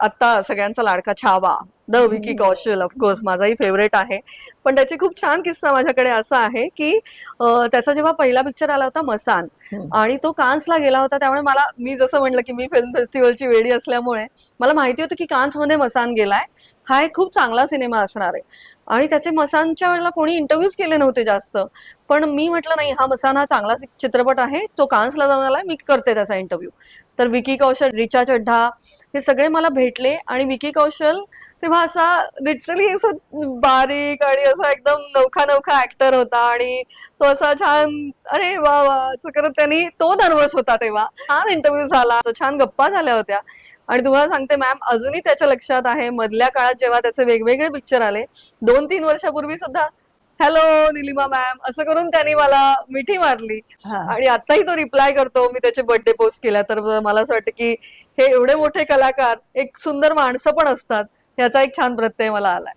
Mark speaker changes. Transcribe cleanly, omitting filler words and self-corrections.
Speaker 1: आता सगळ्यांचा लाडका छावा द विकी कौशल, ऑफकोर्स माझाही फेवरेट आहे. पण त्याची खूप छान किस्सा माझ्याकडे असा आहे की त्याचा जेव्हा पहिला पिक्चर आला होता मसान, आणि तो कान्सला गेला होता, त्यामुळे मी जसं म्हणलं की मी फिल्म फेस्टिवलची वेडी असल्यामुळे मला माहिती होतं की कान्समध्ये मसान गेलाय, हा एक खूप चांगला सिनेमा असणार आहे. आणि त्याचे मसानच्या वेळेला कोणी इंटरव्ह्यूज केले नव्हते जास्त, पण मी म्हटलं नाही, हा मसान हा चांगला चित्रपट आहे, तो कान्सला जाऊन आलाय, मी करते त्याचा इंटरव्ह्यू. तर विकी कौशल, रिचा चड्ढा हे सगळे मला भेटले, आणि विकी कौशल तेव्हा असा लिटरली असं बारीक आणि असा एकदम नवखा नवखा ऍक्टर होता, आणि तो असा छान, अरे वा वा असं करत, त्यांनी तो नर्वस होता तेव्हा. छान इंटरव्ह्यू झाला, छान गप्पा झाल्या होत्या. आणि तुम्हाला सांगते मॅम, अजूनही त्याच्या लक्षात आहे मधल्या काळात जेव्हा त्याचे वेगवेगळे पिक्चर आले, 2-3 वर्षापूर्वी सुद्धा हॅलो निलिमा मॅम असं करून त्यांनी मला मिठी मारली.
Speaker 2: हा.
Speaker 1: आणि आताही तो रिप्लाय करतो मी त्याचे बर्थडे पोस्ट केला तर. मला असं वाटतं की हे एवढे मोठे कलाकार एक सुंदर माणसं पण असतात, याचा एक छान प्रत्यय मला आलाय.